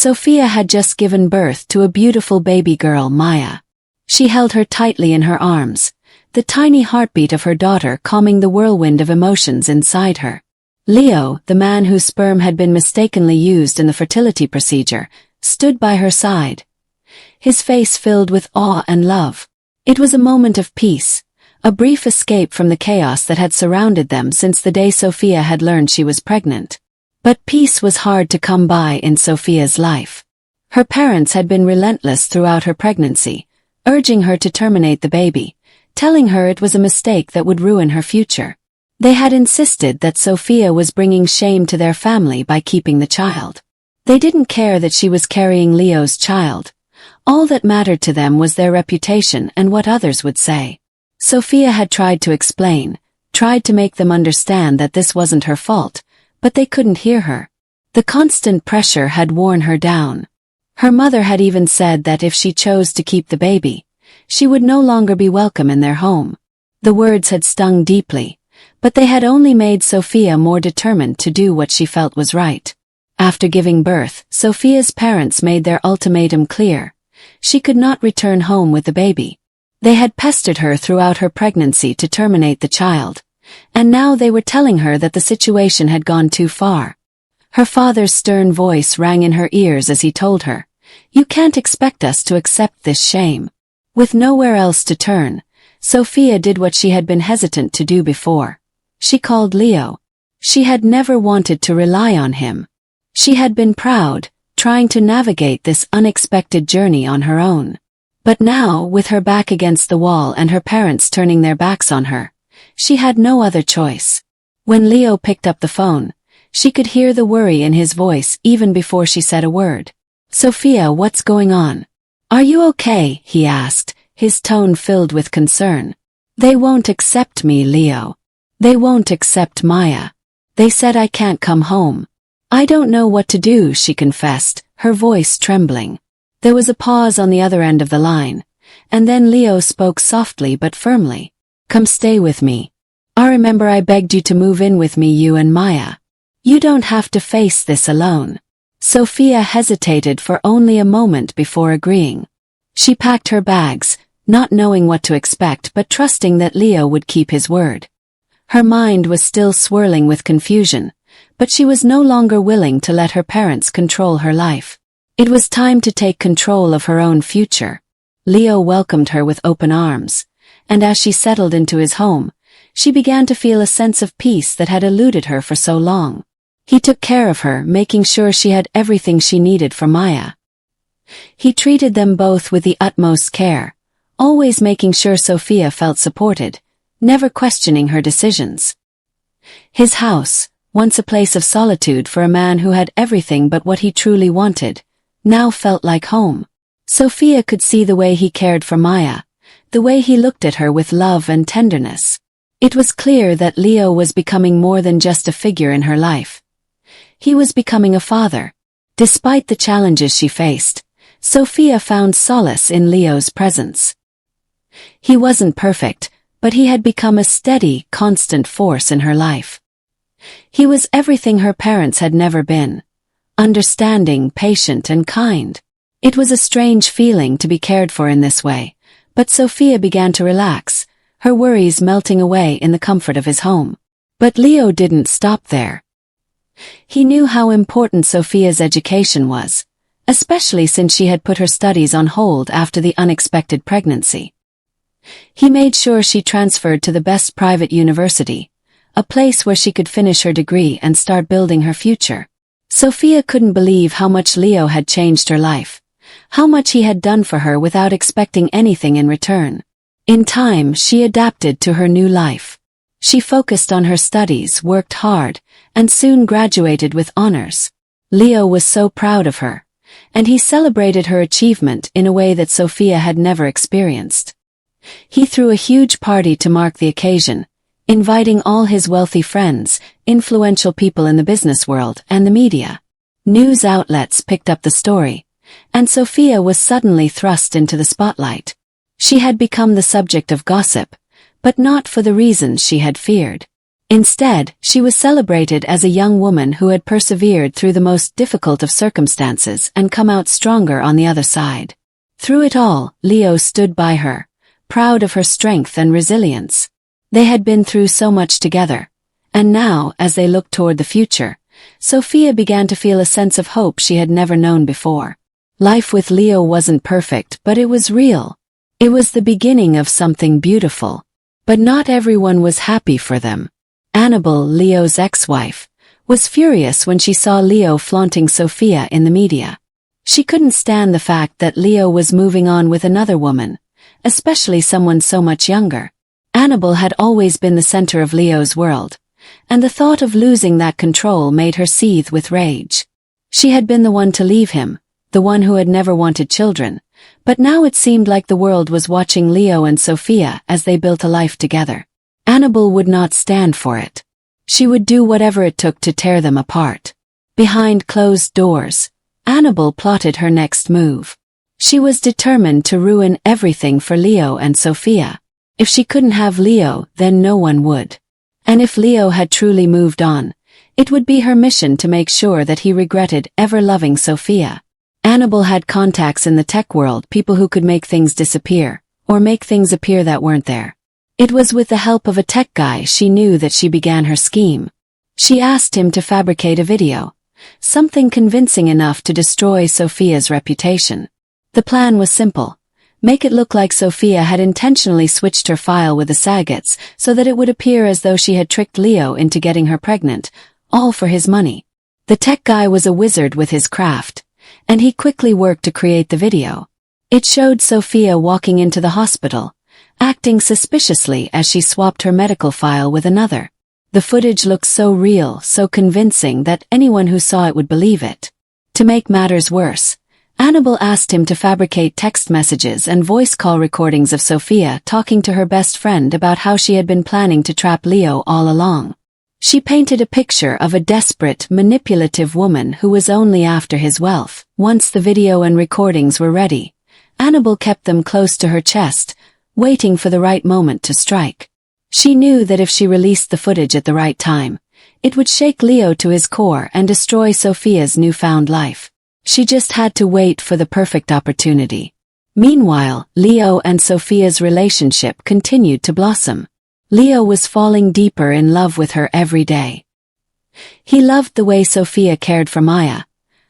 Sophia had just given birth to a beautiful baby girl, Maya. She held her tightly in her arms, the tiny heartbeat of her daughter calming the whirlwind of emotions inside her. Leo, the man whose sperm had been mistakenly used in the fertility procedure, stood by her side, his face filled with awe and love. It was a moment of peace, a brief escape from the chaos that had surrounded them since the day Sophia had learned she was pregnant. But peace was hard to come by in Sophia's life. Her parents had been relentless throughout her pregnancy, urging her to terminate the baby, telling her it was a mistake that would ruin her future. They had insisted that Sophia was bringing shame to their family by keeping the child. They didn't care that she was carrying Leo's child. All that mattered to them was their reputation and what others would say. Sophia had tried to explain, tried to make them understand that this wasn't her fault, but they couldn't hear her. The constant pressure had worn her down. Her mother had even said that if she chose to keep the baby, she would no longer be welcome in their home. The words had stung deeply, but they had only made Sophia more determined to do what she felt was right. After giving birth, Sophia's parents made their ultimatum clear. She could not return home with the baby. They had pestered her throughout her pregnancy to terminate the child, and now they were telling her that the situation had gone too far. Her father's stern voice rang in her ears as he told her, "You can't expect us to accept this shame." With nowhere else to turn, Sophia did what she had been hesitant to do before. She called Leo. She had never wanted to rely on him. She had been proud, trying to navigate this unexpected journey on her own. But now, with her back against the wall and her parents turning their backs on her, she had no other choice. When Leo picked up the phone, she could hear the worry in his voice even before she said a word. "Sophia, what's going on? Are you okay?" he asked, his tone filled with concern. "They won't accept me, Leo. They won't accept Maya. They said I can't come home. I don't know what to do," she confessed, her voice trembling. There was a pause on the other end of the line, and then Leo spoke softly but firmly. "Come stay with me. I remember I begged you to move in with me, you and Maya. You don't have to face this alone." Sophia hesitated for only a moment before agreeing. She packed her bags, not knowing what to expect but trusting that Leo would keep his word. Her mind was still swirling with confusion, but she was no longer willing to let her parents control her life. It was time to take control of her own future. Leo welcomed her with open arms, and as she settled into his home, she began to feel a sense of peace that had eluded her for so long. He took care of her, making sure she had everything she needed for Maya. He treated them both with the utmost care, always making sure Sophia felt supported, never questioning her decisions. His house, once a place of solitude for a man who had everything but what he truly wanted, now felt like home. Sophia could see the way he cared for Maya, the way he looked at her with love and tenderness. It was clear that Leo was becoming more than just a figure in her life. He was becoming a father. Despite the challenges she faced, Sophia found solace in Leo's presence. He wasn't perfect, but he had become a steady, constant force in her life. He was everything her parents had never been: understanding, patient, and kind. It was a strange feeling to be cared for in this way, but Sophia began to relax, her worries melting away in the comfort of his home. But Leo didn't stop there. He knew how important Sophia's education was, especially since she had put her studies on hold after the unexpected pregnancy. He made sure she transferred to the best private university, a place where she could finish her degree and start building her future. Sophia couldn't believe how much Leo had changed her life, how much he had done for her without expecting anything in return. In time, she adapted to her new life. She focused on her studies, worked hard, and soon graduated with honors. Leo was so proud of her, and he celebrated her achievement in a way that Sophia had never experienced. He threw a huge party to mark the occasion, inviting all his wealthy friends, influential people in the business world, and the media. News outlets picked up the story, and Sophia was suddenly thrust into the spotlight. She had become the subject of gossip, but not for the reasons she had feared. Instead, she was celebrated as a young woman who had persevered through the most difficult of circumstances and come out stronger on the other side. Through it all, Leo stood by her, proud of her strength and resilience. They had been through so much together. And now, as they looked toward the future, Sophia began to feel a sense of hope she had never known before. Life with Leo wasn't perfect, but it was real. It was the beginning of something beautiful. But not everyone was happy for them. Annabelle, Leo's ex-wife, was furious when she saw Leo flaunting Sophia in the media. She couldn't stand the fact that Leo was moving on with another woman, especially someone so much younger. Annabelle had always been the center of Leo's world, and the thought of losing that control made her seethe with rage. She had been the one to leave him, the one who had never wanted children, but now it seemed like the world was watching Leo and Sophia as they built a life together. Annabelle would not stand for it. She would do whatever it took to tear them apart. Behind closed doors, Annabelle plotted her next move. She was determined to ruin everything for Leo and Sophia. If she couldn't have Leo, then no one would. And if Leo had truly moved on, it would be her mission to make sure that he regretted ever loving Sophia. Annabelle had contacts in the tech world, people who could make things disappear, or make things appear that weren't there. It was with the help of a tech guy she knew that she began her scheme. She asked him to fabricate a video, something convincing enough to destroy Sophia's reputation. The plan was simple. Make it look like Sophia had intentionally switched her file with the Saggets so that it would appear as though she had tricked Leo into getting her pregnant, all for his money. The tech guy was a wizard with his craft, and he quickly worked to create the video. It showed Sophia walking into the hospital, acting suspiciously as she swapped her medical file with another. The footage looked so real, so convincing that anyone who saw it would believe it. To make matters worse, Annabelle asked him to fabricate text messages and voice call recordings of Sophia talking to her best friend about how she had been planning to trap Leo all along. She painted a picture of a desperate, manipulative woman who was only after his wealth. Once the video and recordings were ready, Annabelle kept them close to her chest, waiting for the right moment to strike. She knew that if she released the footage at the right time, it would shake Leo to his core and destroy Sophia's newfound life. She just had to wait for the perfect opportunity. Meanwhile, Leo and Sophia's relationship continued to blossom. Leo was falling deeper in love with her every day. He loved the way Sophia cared for Maya,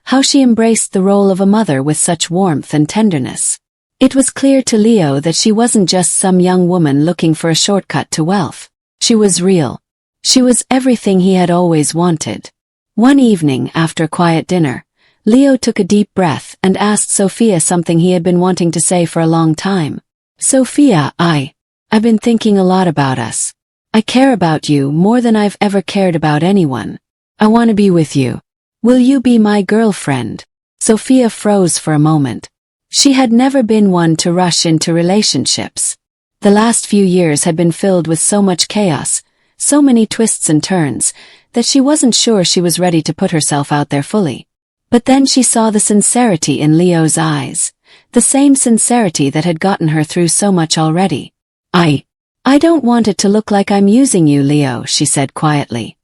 how she embraced the role of a mother with such warmth and tenderness. It was clear to Leo that she wasn't just some young woman looking for a shortcut to wealth. She was real. She was everything he had always wanted. One evening after a quiet dinner, Leo took a deep breath and asked Sophia something he had been wanting to say for a long time. Sophia, I've been thinking a lot about us. I care about you more than I've ever cared about anyone. I want to be with you. Will you be my girlfriend? Sophia froze for a moment. She had never been one to rush into relationships. The last few years had been filled with so much chaos, so many twists and turns, that she wasn't sure she was ready to put herself out there fully. But then she saw the sincerity in Leo's eyes, the same sincerity that had gotten her through so much already. I don't want it to look like I'm using you, Leo, she said quietly,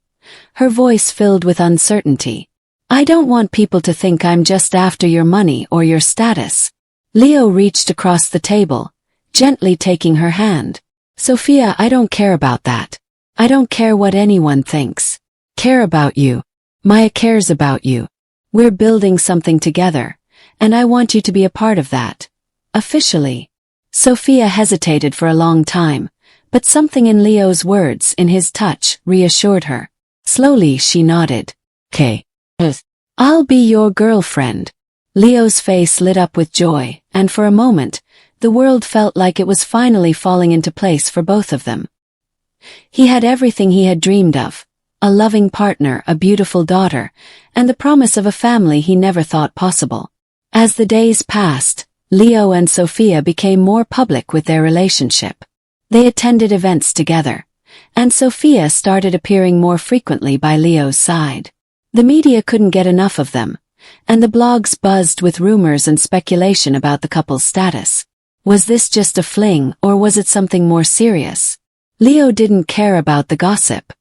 her voice filled with uncertainty. I don't want people to think I'm just after your money or your status. Leo reached across the table, gently taking her hand. Sophia, I don't care about that. I don't care what anyone thinks. Care about you. Maya cares about you. We're building something together, and I want you to be a part of that. Officially. Sophia hesitated for a long time, but something in Leo's words, in his touch, reassured her. Slowly she nodded. "'Kay. I'll be your girlfriend." Leo's face lit up with joy, and for a moment, the world felt like it was finally falling into place for both of them. He had everything he had dreamed of. A loving partner, a beautiful daughter, and the promise of a family he never thought possible. As the days passed, Leo and Sophia became more public with their relationship. They attended events together, and Sophia started appearing more frequently by Leo's side. The media couldn't get enough of them, and the blogs buzzed with rumors and speculation about the couple's status. Was this just a fling, or was it something more serious? Leo didn't care about the gossip.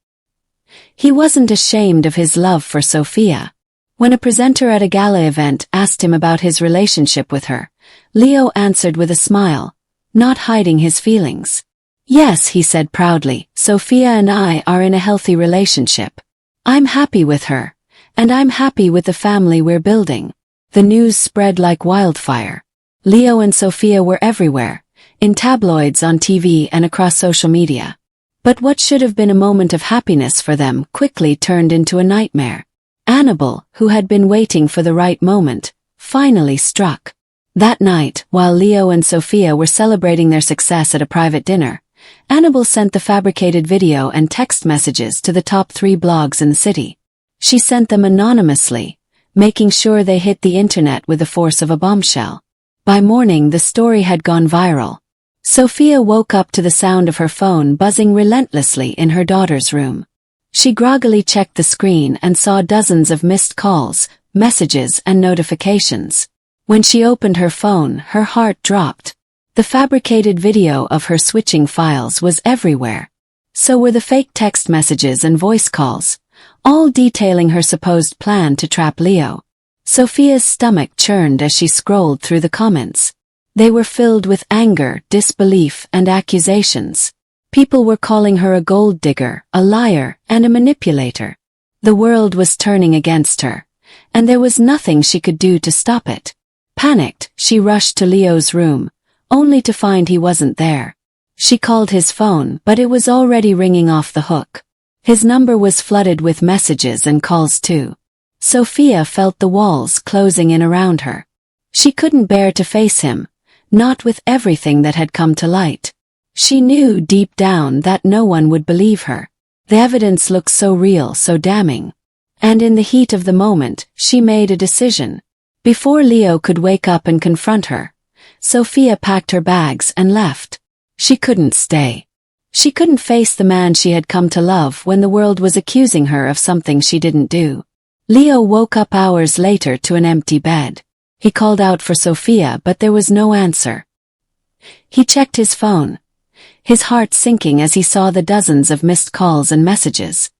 He wasn't ashamed of his love for Sophia. When a presenter at a gala event asked him about his relationship with her, Leo answered with a smile, not hiding his feelings. "Yes," he said proudly, "Sophia and I are in a healthy relationship. I'm happy with her, and I'm happy with the family we're building." The news spread like wildfire. Leo and Sophia were everywhere, in tabloids, on TV, and across social media. But what should have been a moment of happiness for them quickly turned into a nightmare. Annabelle, who had been waiting for the right moment, finally struck. That night, while Leo and Sophia were celebrating their success at a private dinner, Annabelle sent the fabricated video and text messages to the top 3 blogs in the city. She sent them anonymously, making sure they hit the internet with the force of a bombshell. By morning, the story had gone viral. Sophia woke up to the sound of her phone buzzing relentlessly in her daughter's room. She groggily checked the screen and saw dozens of missed calls, messages, and notifications. When she opened her phone, her heart dropped. The fabricated video of her switching files was everywhere. So were the fake text messages and voice calls, all detailing her supposed plan to trap Leo. Sophia's stomach churned as she scrolled through the comments. They were filled with anger, disbelief, and accusations. People were calling her a gold digger, a liar, and a manipulator. The world was turning against her, and there was nothing she could do to stop it. Panicked, she rushed to Leo's room, only to find he wasn't there. She called his phone, but it was already ringing off the hook. His number was flooded with messages and calls too. Sophia felt the walls closing in around her. She couldn't bear to face him, not with everything that had come to light. She knew deep down that no one would believe her. The evidence looked so real, so damning. And in the heat of the moment, she made a decision. Before Leo could wake up and confront her, Sophia packed her bags and left. She couldn't stay. She couldn't face the man she had come to love when the world was accusing her of something she didn't do. Leo woke up hours later to an empty bed. He called out for Sophia, but there was no answer. He checked his phone, his heart sinking as he saw the dozens of missed calls and messages.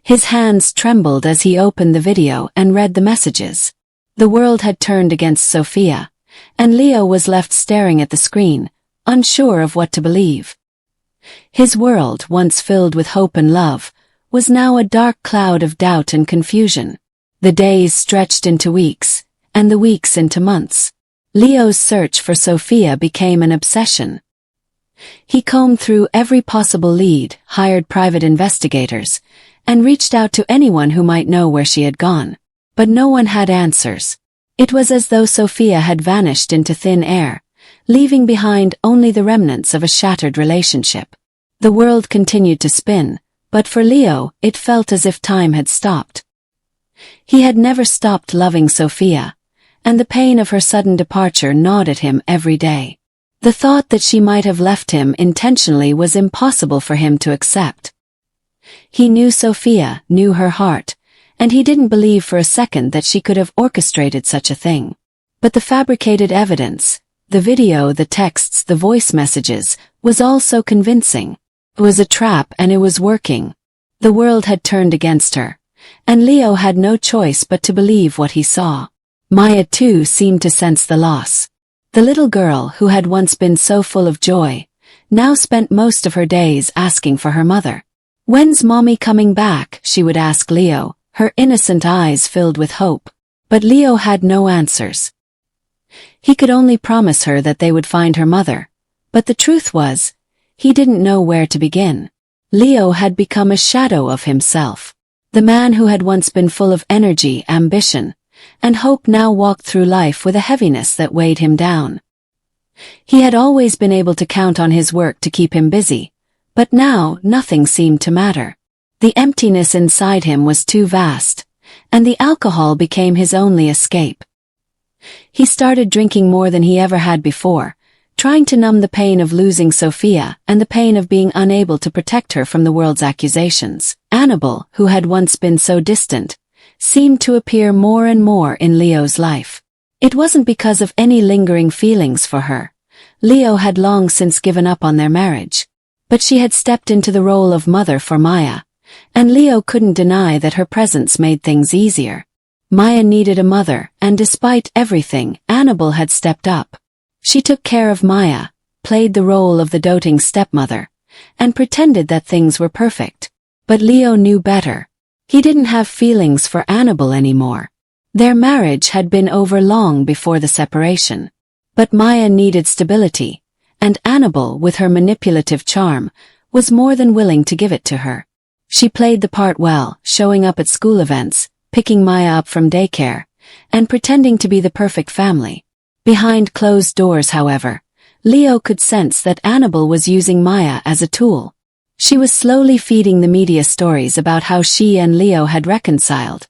His hands trembled as he opened the video and read the messages. The world had turned against Sophia, and Leo was left staring at the screen, unsure of what to believe. His world, once filled with hope and love, was now a dark cloud of doubt and confusion. The days stretched into weeks, and the weeks into months. Leo's search for Sophia became an obsession. He combed through every possible lead, hired private investigators, and reached out to anyone who might know where she had gone. But no one had answers. It was as though Sophia had vanished into thin air, leaving behind only the remnants of a shattered relationship. The world continued to spin, but for Leo, it felt as if time had stopped. He had never stopped loving Sophia, and the pain of her sudden departure gnawed at him every day. The thought that she might have left him intentionally was impossible for him to accept. He knew Sophia, knew her heart, and he didn't believe for a second that she could have orchestrated such a thing. But the fabricated evidence, the video, the texts, the voice messages, was all so convincing. It was a trap and it was working. The world had turned against her, and Leo had no choice but to believe what he saw. Maya too seemed to sense the loss. The little girl who had once been so full of joy, now spent most of her days asking for her mother. "When's Mommy coming back?" she would ask Leo, her innocent eyes filled with hope. But Leo had no answers. He could only promise her that they would find her mother, but the truth was, he didn't know where to begin. Leo had become a shadow of himself. The man who had once been full of energy, ambition, and hope now walked through life with a heaviness that weighed him down. He had always been able to count on his work to keep him busy, but now nothing seemed to matter. The emptiness inside him was too vast, and the alcohol became his only escape. He started drinking more than he ever had before, trying to numb the pain of losing Sophia and the pain of being unable to protect her from the world's accusations. Annabelle, who had once been so distant, seemed to appear more and more in Leo's life. It wasn't because of any lingering feelings for her. Leo had long since given up on their marriage. But she had stepped into the role of mother for Maya, And Leo couldn't deny that her presence made things easier. Maya needed a mother, and despite everything, Annabelle had stepped up. She took care of Maya, played the role of the doting stepmother, and pretended that things were perfect. But Leo knew better. He didn't have feelings for Annabelle anymore. Their marriage had been over long before the separation. But Maya needed stability, and Annabelle, with her manipulative charm, was more than willing to give it to her. She played the part well, showing up at school events, picking Maya up from daycare, and pretending to be the perfect family. Behind closed doors, however, Leo could sense that Annabelle was using Maya as a tool. She was slowly feeding the media stories about how she and Leo had reconciled,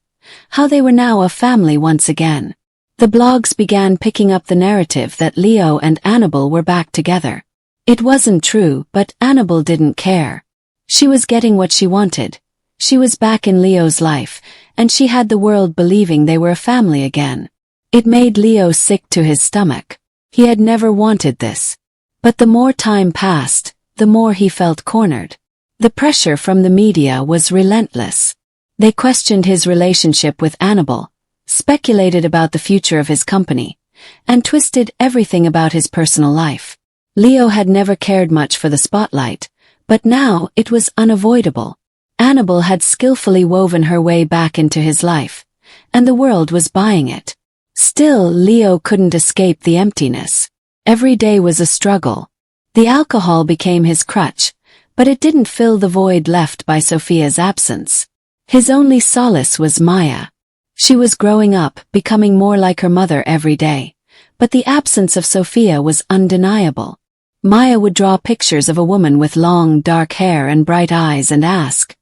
how they were now a family once again. The blogs began picking up the narrative that Leo and Annabelle were back together. It wasn't true, but Annabelle didn't care. She was getting what she wanted. She was back in Leo's life, and she had the world believing they were a family again. It made Leo sick to his stomach. He had never wanted this. But the more time passed, the more he felt cornered. The pressure from the media was relentless. They questioned his relationship with Annabelle, speculated about the future of his company, and twisted everything about his personal life. Leo had never cared much for the spotlight, but now it was unavoidable. Annabelle had skillfully woven her way back into his life, and the world was buying it. Still, Leo couldn't escape the emptiness. Every day was a struggle. The alcohol became his crutch, but it didn't fill the void left by Sophia's absence. His only solace was Maya. She was growing up, becoming more like her mother every day, but the absence of Sophia was undeniable. Maya would draw pictures of a woman with long, dark hair and bright eyes and ask,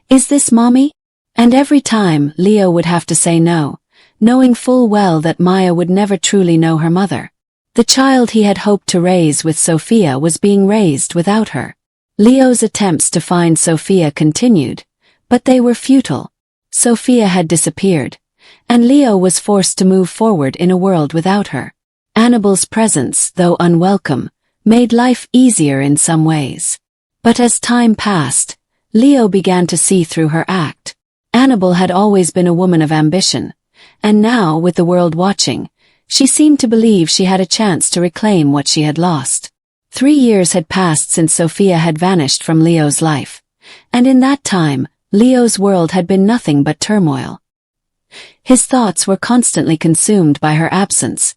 "Is this Mommy?" And every time, Leo would have to say no, knowing full well that Maya would never truly know her mother. The child he had hoped to raise with Sophia was being raised without her. Leo's attempts to find Sophia continued, but they were futile. Sophia had disappeared, and Leo was forced to move forward in a world without her. Annabelle's presence, though unwelcome, made life easier in some ways. But as time passed, Leo began to see through her act. Annabelle had always been a woman of ambition, and now, with the world watching, she seemed to believe she had a chance to reclaim what she had lost. 3 years had passed since Sophia had vanished from Leo's life, and in that time, Leo's world had been nothing but turmoil. His thoughts were constantly consumed by her absence.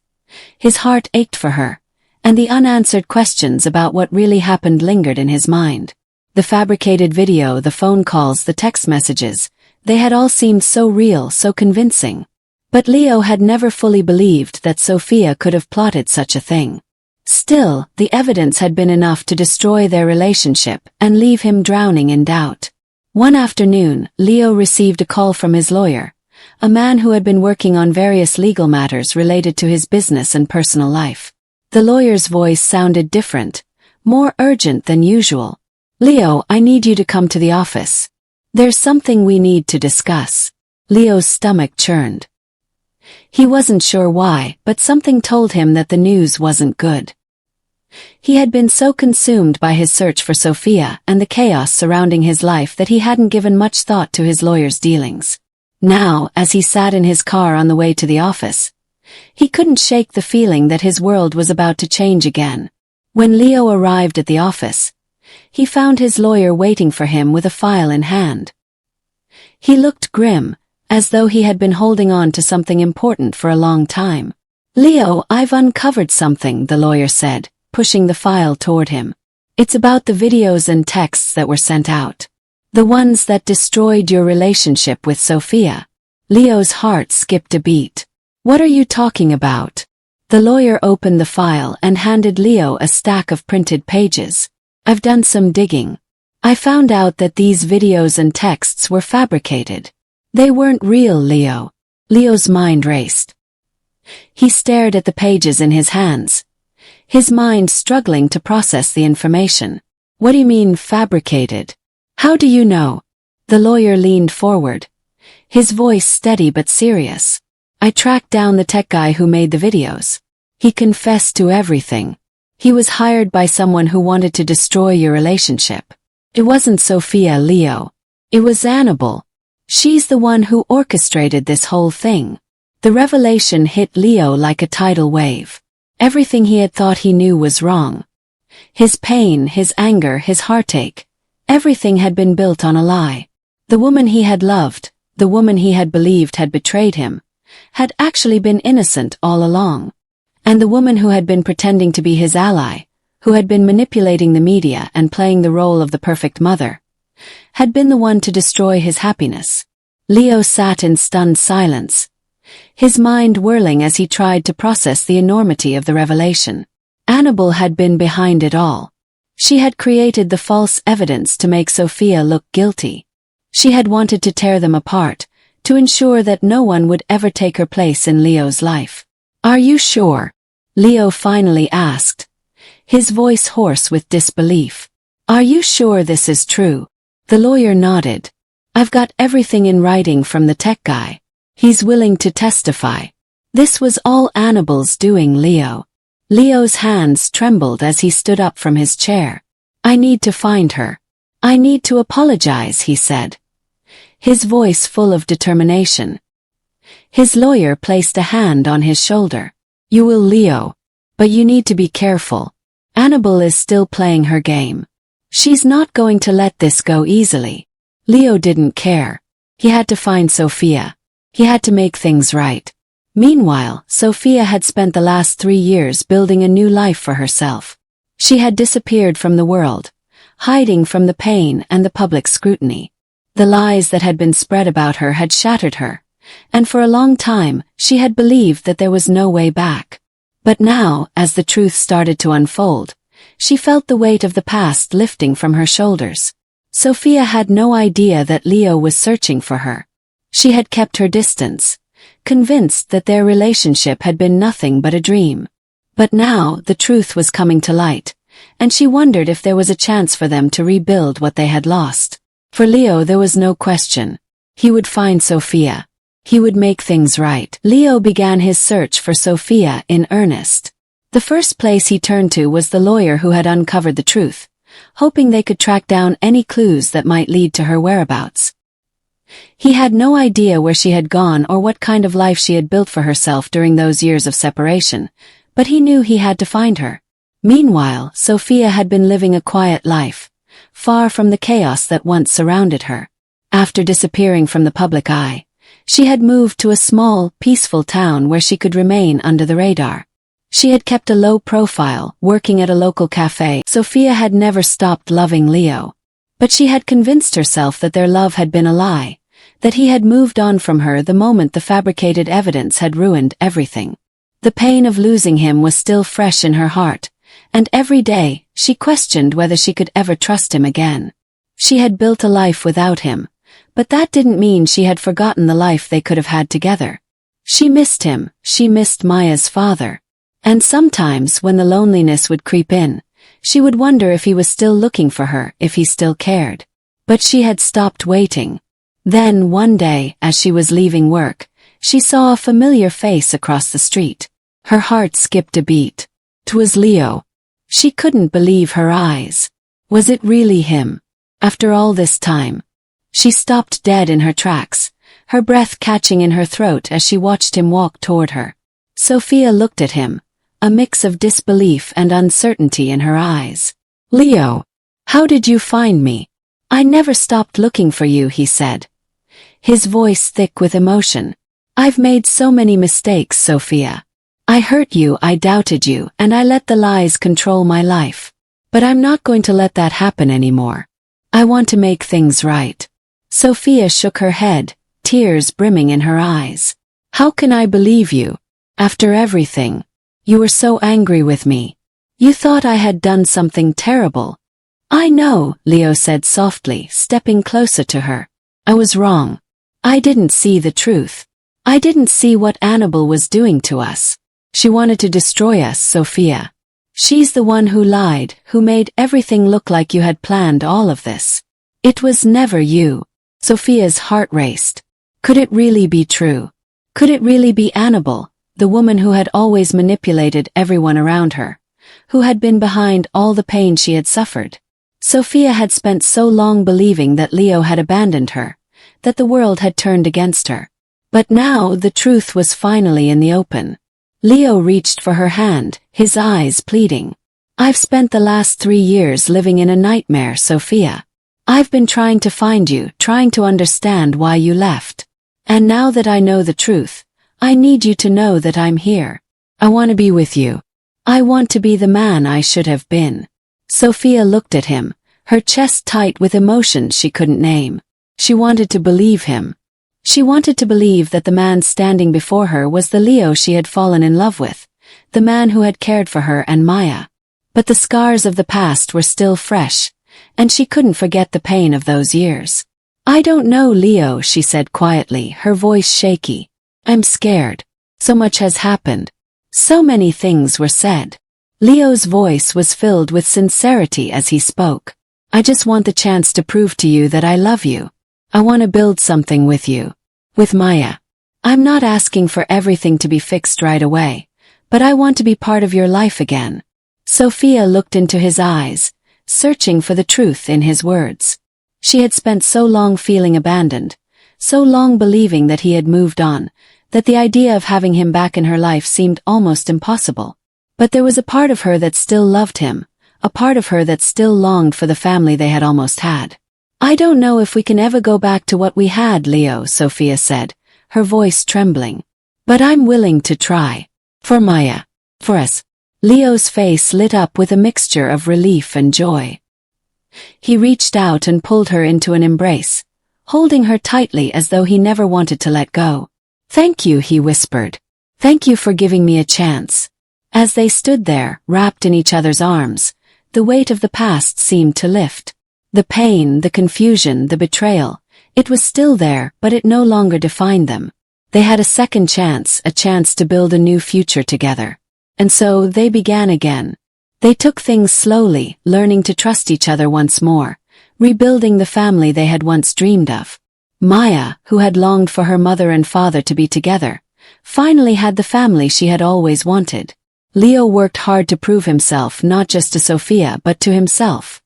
His heart ached for her, and the unanswered questions about what really happened lingered in his mind. The fabricated video, the phone calls, the text messages, they had all seemed so real, so convincing. But Leo had never fully believed that Sophia could have plotted such a thing. Still, the evidence had been enough to destroy their relationship and leave him drowning in doubt. One afternoon, Leo received a call from his lawyer, a man who had been working on various legal matters related to his business and personal life. The lawyer's voice sounded different, more urgent than usual. "Leo, I need you to come to the office. There's something we need to discuss." Leo's stomach churned. He wasn't sure why, but something told him that the news wasn't good. He had been so consumed by his search for Sophia and the chaos surrounding his life that he hadn't given much thought to his lawyer's dealings. Now, as he sat in his car on the way to the office, he couldn't shake the feeling that his world was about to change again. When Leo arrived at the office, he found his lawyer waiting for him with a file in hand. He looked grim, as though he had been holding on to something important for a long time. "Leo, I've uncovered something," the lawyer said, pushing the file toward him. "It's about the videos and texts that were sent out. The ones that destroyed your relationship with Sophia." Leo's heart skipped a beat. "What are you talking about?" The lawyer opened the file and handed Leo a stack of printed pages. "I've done some digging. I found out that these videos and texts were fabricated. They weren't real, Leo." Leo's mind raced. He stared at the pages in his hands, his mind struggling to process the information. "What do you mean, fabricated? How do you know?" The lawyer leaned forward, his voice steady but serious. "I tracked down the tech guy who made the videos. He confessed to everything. He was hired by someone who wanted to destroy your relationship. It wasn't Sophia, Leo. It was Annabelle. She's the one who orchestrated this whole thing. The revelation hit Leo like a tidal wave. Everything he had thought he knew was wrong. His pain, his anger, his heartache, everything had been built on a lie. The woman he had loved, the woman he had believed had betrayed him, had actually been innocent all along. And the woman who had been pretending to be his ally, who had been manipulating the media and playing the role of the perfect mother, had been the one to destroy his happiness. Leo sat in stunned silence, his mind whirling as he tried to process the enormity of the revelation. Annabelle had been behind it all. She had created the false evidence to make Sophia look guilty. She had wanted to tear them apart, to ensure that no one would ever take her place in Leo's life. "Are you sure?" Leo finally asked, his voice hoarse with disbelief. "Are you sure this is true?" The lawyer nodded. "I've got everything in writing from the tech guy. He's willing to testify." This was all Annabelle's doing, Leo. Leo's hands trembled as he stood up from his chair. "I need to find her. I need to apologize," he said, his voice full of determination. His lawyer placed a hand on his shoulder. "You will, Leo. But you need to be careful. Annabelle is still playing her game. She's not going to let this go easily." Leo didn't care. He had to find Sophia. He had to make things right. Meanwhile, Sophia had spent the last 3 years building a new life for herself. She had disappeared from the world, hiding from the pain and the public scrutiny. The lies that had been spread about her had shattered her, and for a long time, she had believed that there was no way back. But now, as the truth started to unfold, she felt the weight of the past lifting from her shoulders. Sophia had no idea that Leo was searching for her. She had kept her distance, convinced that their relationship had been nothing but a dream. But now, the truth was coming to light, and she wondered if there was a chance for them to rebuild what they had lost. For Leo, there was no question. He would find Sophia. He would make things right. Leo began his search for Sophia in earnest. The first place he turned to was the lawyer who had uncovered the truth, hoping they could track down any clues that might lead to her whereabouts. He had no idea where she had gone or what kind of life she had built for herself during those years of separation, but he knew he had to find her. Meanwhile, Sophia had been living a quiet life, far from the chaos that once surrounded her. After disappearing from the public eye, she had moved to a small, peaceful town where she could remain under the radar. She had kept a low profile, working at a local cafe. Sophia had never stopped loving Leo. But she had convinced herself that their love had been a lie, that he had moved on from her the moment the fabricated evidence had ruined everything. The pain of losing him was still fresh in her heart, and every day, she questioned whether she could ever trust him again. She had built a life without him, but that didn't mean she had forgotten the life they could have had together. She missed him, she missed Maya's father. And sometimes, when the loneliness would creep in, she would wonder if he was still looking for her, if he still cared. But she had stopped waiting. Then, one day, as she was leaving work, she saw a familiar face across the street. Her heart skipped a beat. 'Twas Leo. She couldn't believe her eyes. Was it really him? After all this time? She stopped dead in her tracks, her breath catching in her throat as she watched him walk toward her. Sophia looked at him, a mix of disbelief and uncertainty in her eyes. "Leo, how did you find me?" "I never stopped looking for you," he said, his voice thick with emotion. "I've made so many mistakes, Sophia. I hurt you, I doubted you, and I let the lies control my life. But I'm not going to let that happen anymore. I want to make things right." Sophia shook her head, tears brimming in her eyes. "How can I believe you? After everything. You were so angry with me. You thought I had done something terrible." "I know," Leo said softly, stepping closer to her. "I was wrong. I didn't see the truth. I didn't see what Annabelle was doing to us. She wanted to destroy us, Sophia. She's the one who lied, who made everything look like you had planned all of this. It was never you." Sophia's heart raced. Could it really be true? Could it really be Annabelle, the woman who had always manipulated everyone around her, who had been behind all the pain she had suffered? Sophia had spent so long believing that Leo had abandoned her, that the world had turned against her. But now the truth was finally in the open. Leo reached for her hand, his eyes pleading. "I've spent the last 3 years living in a nightmare, Sophia. I've been trying to find you, trying to understand why you left. And now that I know the truth, I need you to know that I'm here. I want to be with you. I want to be the man I should have been." Sophia looked at him, her chest tight with emotions she couldn't name. She wanted to believe him. She wanted to believe that the man standing before her was the Leo she had fallen in love with, the man who had cared for her and Maya. But the scars of the past were still fresh, and she couldn't forget the pain of those years. "I don't know, Leo," she said quietly, her voice shaky. "I'm scared. So much has happened. So many things were said." Leo's voice was filled with sincerity as he spoke. "I just want the chance to prove to you that I love you. I want to build something with you. With Maya. I'm not asking for everything to be fixed right away, but I want to be part of your life again." Sophia looked into his eyes, searching for the truth in his words. She had spent so long feeling abandoned, so long believing that he had moved on, that the idea of having him back in her life seemed almost impossible. But there was a part of her that still loved him, a part of her that still longed for the family they had almost had. "I don't know if we can ever go back to what we had, Leo," Sophia said, her voice trembling. "But I'm willing to try. For Maya. For us." Leo's face lit up with a mixture of relief and joy. He reached out and pulled her into an embrace, holding her tightly as though he never wanted to let go. "Thank you," he whispered. "Thank you for giving me a chance." As they stood there, wrapped in each other's arms, the weight of the past seemed to lift. The pain, the confusion, the betrayal, it was still there, but it no longer defined them. They had a second chance, a chance to build a new future together. And so they began again. They took things slowly, learning to trust each other once more, rebuilding the family they had once dreamed of. Maya, who had longed for her mother and father to be together, finally had the family she had always wanted. Leo worked hard to prove himself not just to Sophia but to himself.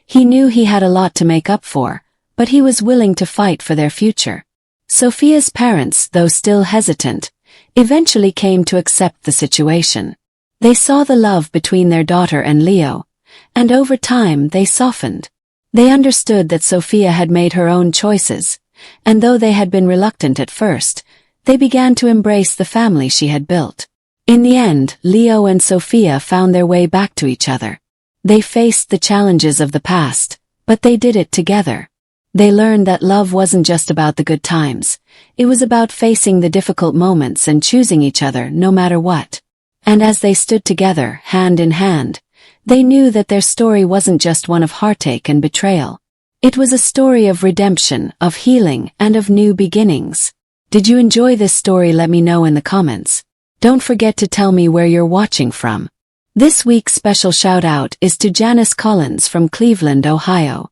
He knew he had a lot to make up for, but he was willing to fight for their future. Sophia's parents, though still hesitant, eventually came to accept the situation. They saw the love between their daughter and Leo, and over time they softened. They understood that Sophia had made her own choices, and though they had been reluctant at first, they began to embrace the family she had built. In the end, Leo and Sophia found their way back to each other. They faced the challenges of the past, but they did it together. They learned that love wasn't just about the good times, it was about facing the difficult moments and choosing each other no matter what. And as they stood together, hand in hand, they knew that their story wasn't just one of heartache and betrayal. It was a story of redemption, of healing, and of new beginnings. Did you enjoy this story? Let me know in the comments. Don't forget to tell me where you're watching from. This week's special shout-out is to Janice Collins from Cleveland, Ohio.